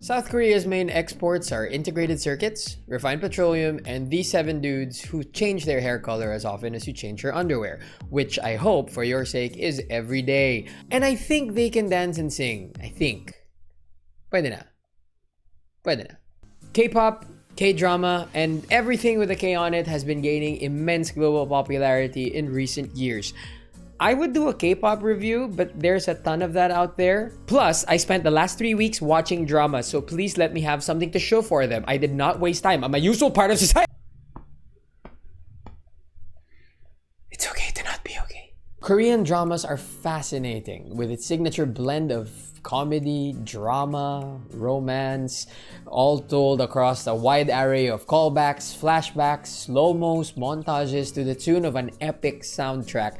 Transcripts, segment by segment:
South Korea's main exports are integrated circuits, refined petroleum, and these 7 dudes who change their hair color as often as you change your underwear, which I hope, for your sake, is every day. And I think they can dance and sing. I think. Pwede na. Pwede na. K-pop, K-drama, and everything with a K on it has been gaining immense global popularity in recent years. I would do a K-pop review, but there's a ton of that out there. Plus, I spent the last 3 weeks watching dramas, so please let me have something to show for them. I did not waste time. I'm a useful part of society. It's okay to not be okay. Korean dramas are fascinating with its signature blend of comedy, drama, romance, all told across a wide array of callbacks, flashbacks, slow-mos, montages to the tune of an epic soundtrack.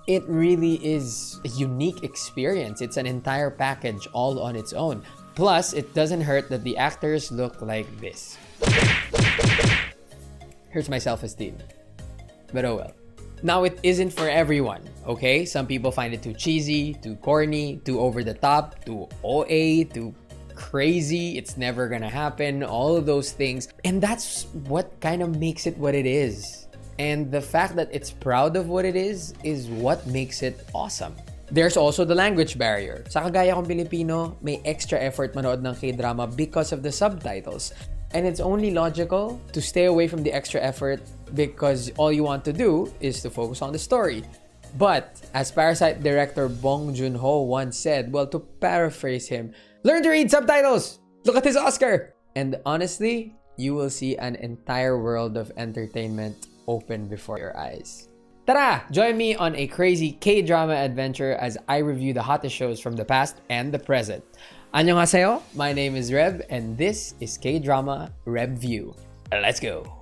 It really is a unique experience. It's an entire package all on its own. Plus, it doesn't hurt that the actors look like this. Hurts my self-esteem. But oh well. Now, it isn't for everyone, okay? Some people find it too cheesy, too corny, too over the top, too OA, too crazy, it's never gonna happen, all of those things. And that's what kind of makes it what it is. And the fact that it's proud of what it is what makes it awesome. There's also the language barrier. Sa kagaya kong Pilipino, may extra effort manood ng K-drama because of the subtitles. And it's only logical to stay away from the extra effort because all you want to do is to focus on the story. But as Parasite director Bong Joon-ho once said, well, to paraphrase him, learn to read subtitles! Look at his Oscar! And honestly, you will see an entire world of entertainment open before your eyes. Tara! Join me on a crazy K-drama adventure as I review the hottest shows from the past and the present. Annyeong, my name is Reb, and this is K-drama REBview. Let's go!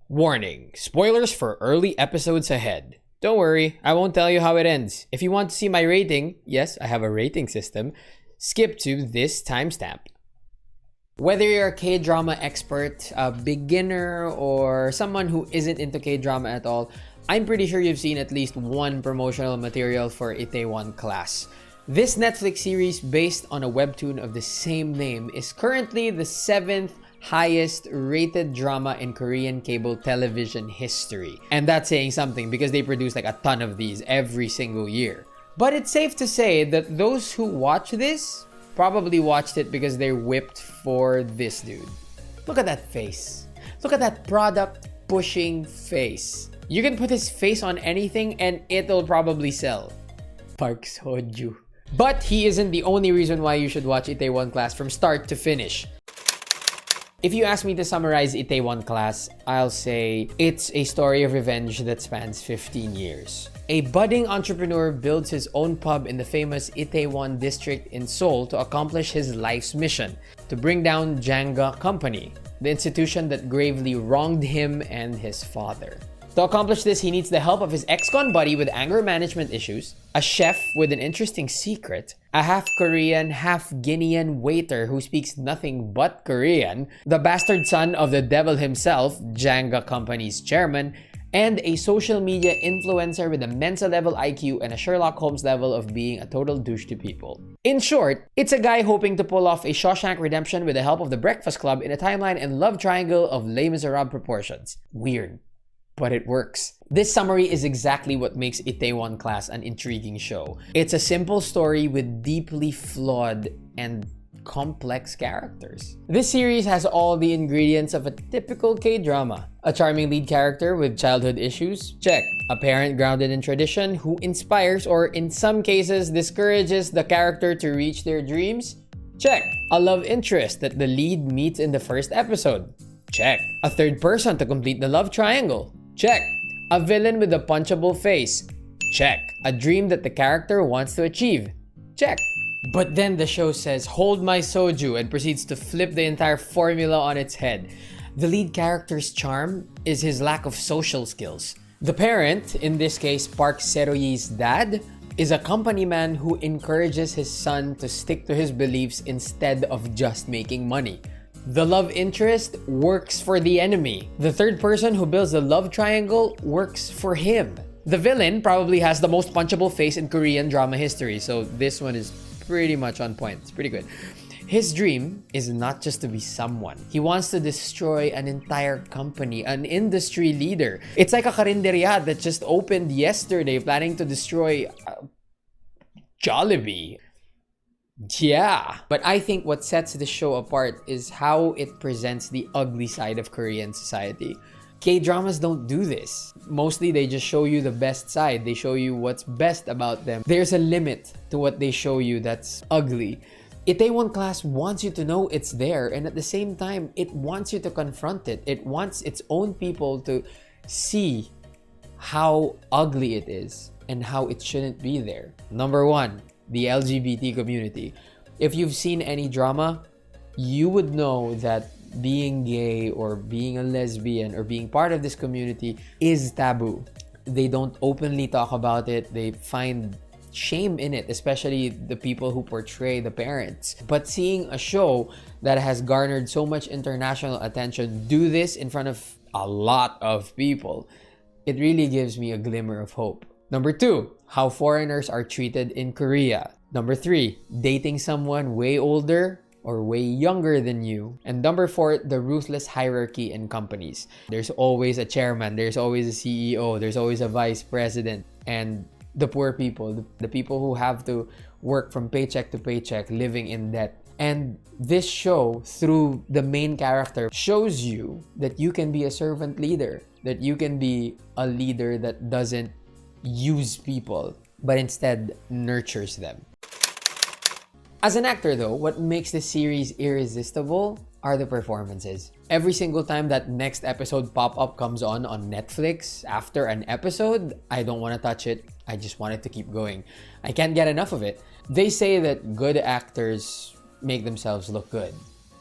Warning, spoilers for early episodes ahead. Don't worry, I won't tell you how it ends. If you want to see my rating, yes, I have a rating system, skip to this timestamp. Whether you're a K-drama expert, a beginner, or someone who isn't into K-drama at all, I'm pretty sure you've seen at least one promotional material for ITAEWON class. This Netflix series, based on a webtoon of the same name, is currently the 7th highest rated drama in Korean cable television history. And that's saying something because they produce like a ton of these every single year. But it's safe to say that those who watch this probably watched it because they're whipped for this dude. Look at that face. Look at that product pushing face. You can put his face on anything and it'll probably sell. Park Seo-Joon. But he isn't the only reason why you should watch ITAEWON class from start to finish. If you ask me to summarize ITAEWON class, I'll say it's a story of revenge that spans 15 years. A budding entrepreneur builds his own pub in the famous ITAEWON district in Seoul to accomplish his life's mission, to bring down Janga Company, the institution that gravely wronged him and his father. To accomplish this, he needs the help of his ex-con buddy with anger management issues, a chef with an interesting secret, a half-Korean, half-Guinean waiter who speaks nothing but Korean, the bastard son of the devil himself, Janga Company's chairman, and a social media influencer with a Mensa-level IQ and a Sherlock Holmes level of being a total douche to people. In short, it's a guy hoping to pull off a Shawshank Redemption with the help of the Breakfast Club in a timeline and love triangle of Les Miserables proportions. Weird. But it works. This summary is exactly what makes ITAEWON class an intriguing show. It's a simple story with deeply flawed and complex characters. This series has all the ingredients of a typical K-drama. A charming lead character with childhood issues? Check. A parent grounded in tradition who inspires or in some cases discourages the character to reach their dreams? Check. A love interest that the lead meets in the first episode? Check. A third person to complete the love triangle? Check. A villain with a punchable face? Check. A dream that the character wants to achieve? Check. But then the show says, hold my soju, and proceeds to flip the entire formula on its head. The lead character's charm is his lack of social skills. The parent, in this case Park Seo-Ye's dad, is a company man who encourages his son to stick to his beliefs instead of just making money. The love interest works for the enemy. The third person who builds the love triangle works for him. The villain probably has the most punchable face in Korean drama history, so this one is pretty much on point. It's pretty good. His dream is not just to be someone. He wants to destroy an entire company, an industry leader. It's like a karinderya that just opened yesterday planning to destroy Jollibee. Yeah. But I think what sets the show apart is how it presents the ugly side of Korean society. K-dramas don't do this. Mostly they just show you the best side. They show you what's best about them. There's a limit to what they show you that's ugly. ITAEWON class wants you to know it's there, and at the same time, it wants you to confront it. It wants its own people to see how ugly it is and how it shouldn't be there. Number one, the LGBT community. If you've seen any drama, you would know that being gay or being a lesbian or being part of this community is taboo. They don't openly talk about it. They find shame in it, especially the people who portray the parents. But seeing a show that has garnered so much international attention do this in front of a lot of people, it really gives me a glimmer of hope. Number two, how foreigners are treated in Korea. Number three, dating someone way older or way younger than you. And number four, the ruthless hierarchy in companies. There's always a chairman, there's always a CEO, there's always a vice president, and the poor people, the people who have to work from paycheck to paycheck, living in debt. And this show, through the main character, shows you that you can be a servant leader, that you can be a leader that doesn't use people, but instead nurtures them. As an actor though, what makes this series irresistible are the performances. Every single time that next episode pop-up comes on Netflix after an episode, I don't want to touch it. I just want it to keep going. I can't get enough of it. They say that good actors make themselves look good,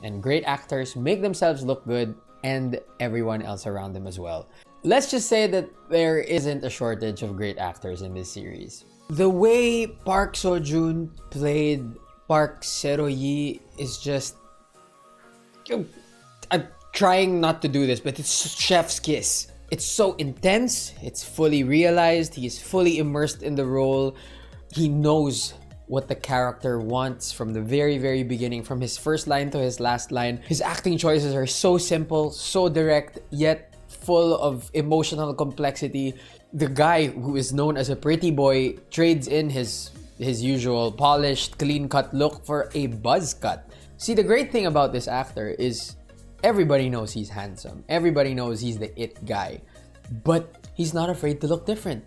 and great actors make themselves look good, and everyone else around them as well. Let's just say that there isn't a shortage of great actors in this series. The way Park Seo-Joon played Park Sero-yi is just... I'm trying not to do this, but it's chef's kiss. It's so intense, it's fully realized, he's fully immersed in the role. He knows what the character wants from the very, very beginning, from his first line to his last line. His acting choices are so simple, so direct, yet full of emotional complexity. The guy who is known as a pretty boy trades in his usual polished, clean-cut look for a buzz cut. See, the great thing about this actor is everybody knows he's handsome. Everybody knows he's the it guy. But he's not afraid to look different,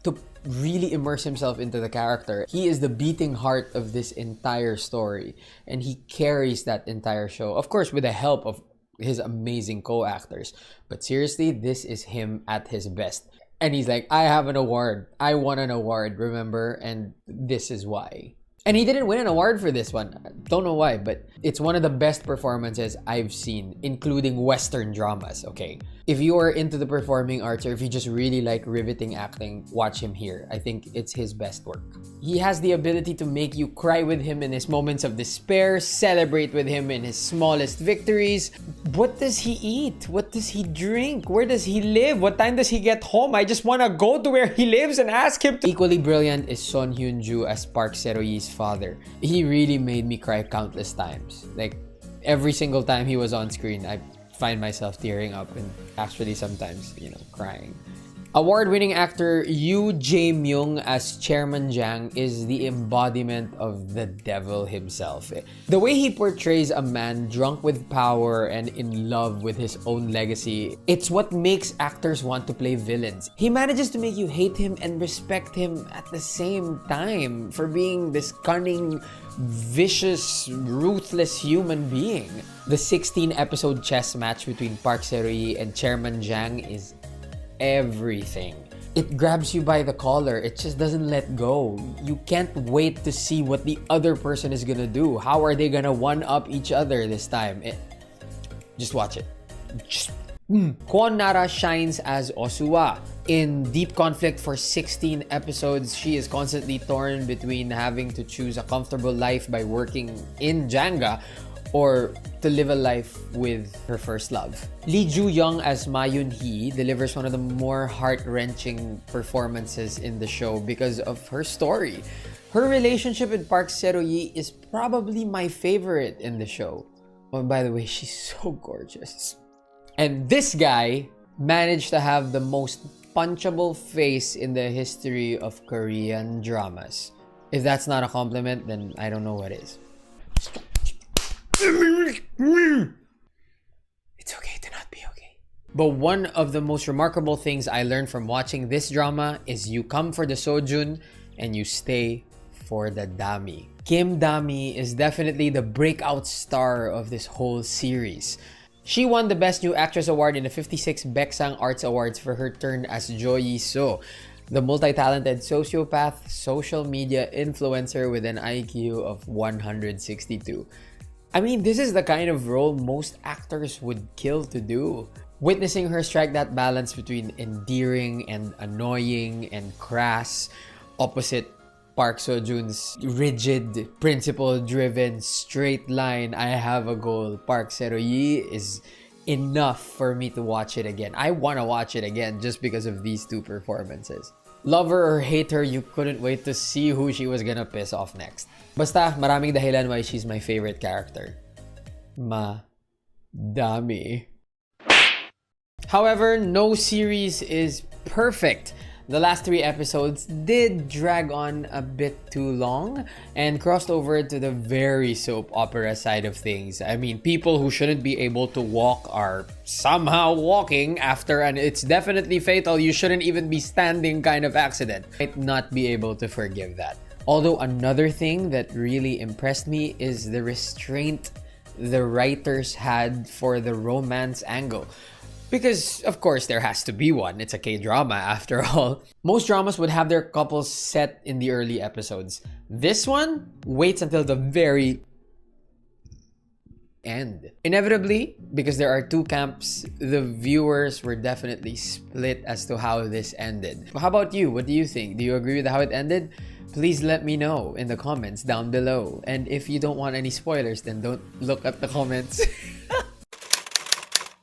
to really immerse himself into the character. He is the beating heart of this entire story, and he carries that entire show. Of course, with the help of his amazing co-actors. But seriously, this is him at his best. And he's like, I have an award. I won an award, remember? And this is why. And he didn't win an award for this one. Don't know why, but it's one of the best performances I've seen, including Western dramas, okay? If you are into the performing arts, or if you just really like riveting acting, watch him here. I think it's his best work. He has the ability to make you cry with him in his moments of despair, celebrate with him in his smallest victories. What does he eat? What does he drink? Where does he live? What time does he get home? I just want to go to where he lives and ask him to... Equally brilliant is Son Hyun-joo as Park Sero-yi's father. He really made me cry countless times. Like, every single time he was on screen, I find myself tearing up and actually sometimes, crying. Award-winning actor Yoo Jae-myung as Chairman Jang is the embodiment of the devil himself. The way he portrays a man drunk with power and in love with his own legacy, it's what makes actors want to play villains. He manages to make you hate him and respect him at the same time for being this cunning, vicious, ruthless human being. The 16-episode chess match between Park Sero-yi and Chairman Jang is everything. It grabs you by the collar. It just doesn't let go. You can't wait to see what the other person is gonna do. How are they gonna one-up each other this time? Just watch it. Kwon Nara shines as Osuwa. In deep conflict for 16 episodes, she is constantly torn between having to choose a comfortable life by working in Janga or to live a life with her first love. Lee Joo-young as Ma Yoon-hee delivers one of the more heart-wrenching performances in the show because of her story. Her relationship with Park Seo-Joon is probably my favorite in the show. Oh, by the way, she's so gorgeous. And this guy managed to have the most punchable face in the history of Korean dramas. If that's not a compliment, then I don't know what is. It's okay to not be okay. But one of the most remarkable things I learned from watching this drama is you come for the Seo-Joon and you stay for the Dami. Kim Dami is definitely the breakout star of this whole series. She won the Best New Actress Award in the 56 Baeksang Arts Awards for her turn as Jo Yi-so, the multi-talented sociopath, social media influencer with an IQ of 162. I mean, this is the kind of role most actors would kill to do. Witnessing her strike that balance between endearing and annoying and crass, opposite Park Seo-joon's rigid, principle-driven, straight line, I have a goal, Park Seo-joon, is enough for me to watch it again. I want to watch it again just because of these two performances. Love her or hate her, you couldn't wait to see who she was gonna piss off next. Basta, maraming dahilan why she's my favorite character. Dami. However, no series is perfect. The last 3 episodes did drag on a bit too long and crossed over to the very soap opera side of things. I mean, people who shouldn't be able to walk are somehow walking after an "it's definitely fatal, you shouldn't even be standing" kind of accident. Might not be able to forgive that. Although another thing that really impressed me is the restraint the writers had for the romance angle. Because, of course, there has to be one. It's a K-drama after all. Most dramas would have their couples set in the early episodes. This one waits until the very end. Inevitably, because there are 2 camps, the viewers were definitely split as to how this ended. How about you? What do you think? Do you agree with how it ended? Please let me know in the comments down below. And if you don't want any spoilers, then don't look at the comments.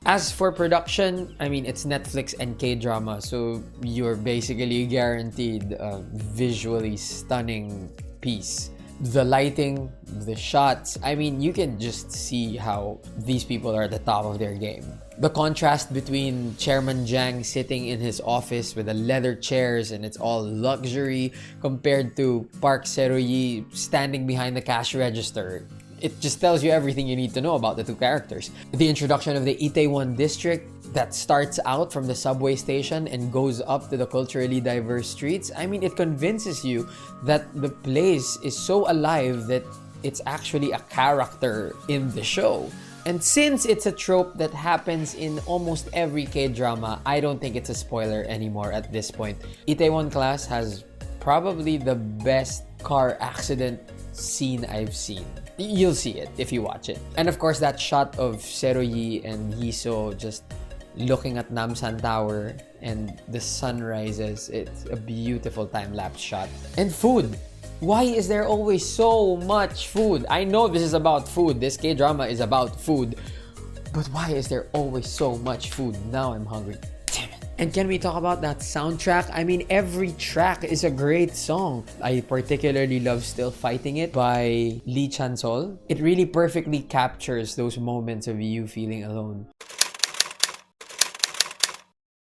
As for production, I mean, it's Netflix and K-drama, so you're basically guaranteed a visually stunning piece. The lighting, the shots, I mean, you can just see how these people are at the top of their game. The contrast between Chairman Jang sitting in his office with the leather chairs and it's all luxury compared to Park Seo-joon standing behind the cash register. It just tells you everything you need to know about the 2 characters. The introduction of the ITAEWON district that starts out from the subway station and goes up to the culturally diverse streets. I mean, it convinces you that the place is so alive that it's actually a character in the show. And since it's a trope that happens in almost every K-drama, I don't think it's a spoiler anymore at this point. ITAEWON class has probably the best car accident scene I've seen. You'll see it if you watch it. And of course, that shot of Seo-Joon and Yi-so just looking at Namsan Tower and the sun rises. It's a beautiful time-lapse shot. And food. Why is there always so much food? I know this is about food. This K-drama is about food. But why is there always so much food? Now I'm hungry. Damn it. And can we talk about that soundtrack? I mean, every track is a great song. I particularly love Still Fighting It by Lee Chan-sol. It really perfectly captures those moments of you feeling alone.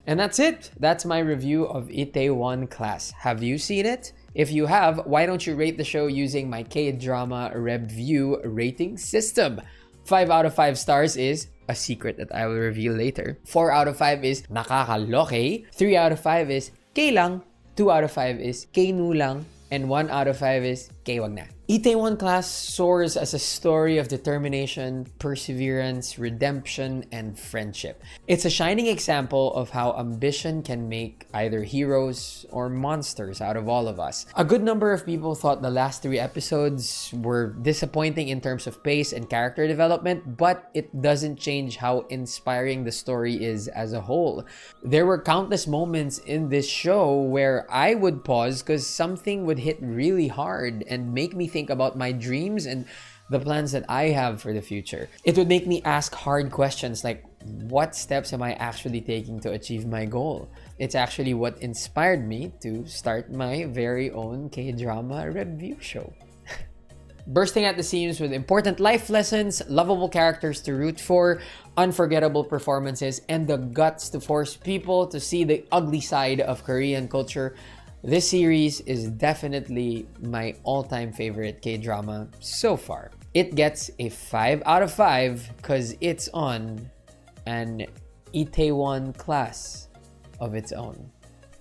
And that's it. That's my review of ITAEWON class. Have you seen it? If you have, why don't you rate the show using my K-drama REBview rating system? 5 out of 5 stars is a secret that I will reveal later. 4 out of 5 is nakakaloke. 3 out of 5 is K lang. 2 out of 5 is K nu lang. And 1 out of 5 is K wag na. ITAEWON class soars as a story of determination, perseverance, redemption, and friendship. It's a shining example of how ambition can make either heroes or monsters out of all of us. A good number of people thought the last 3 episodes were disappointing in terms of pace and character development, but it doesn't change how inspiring the story is as a whole. There were countless moments in this show where I would pause because something would hit really hard and make me think about my dreams and the plans that I have for the future. It would make me ask hard questions like, what steps am I actually taking to achieve my goal? It's actually what inspired me to start my very own K-drama REBview show. Bursting at the seams with important life lessons, lovable characters to root for, unforgettable performances, and the guts to force people to see the ugly side of Korean culture, this series is definitely my all-time favorite K-drama so far. It gets a 5 out of 5 because it's on an ITAEWON class of its own.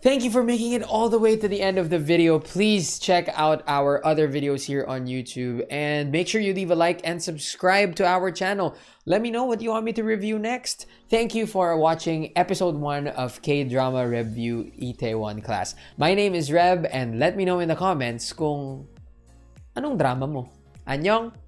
Thank you for making it all the way to the end of the video. Please check out our other videos here on YouTube and make sure you leave a like and subscribe to our channel. Let me know what you want me to review next. Thank you for watching episode 1 of K-Drama REBview ITAEWON class. My name is Reb and let me know in the comments kung anong drama mo. Annyeong!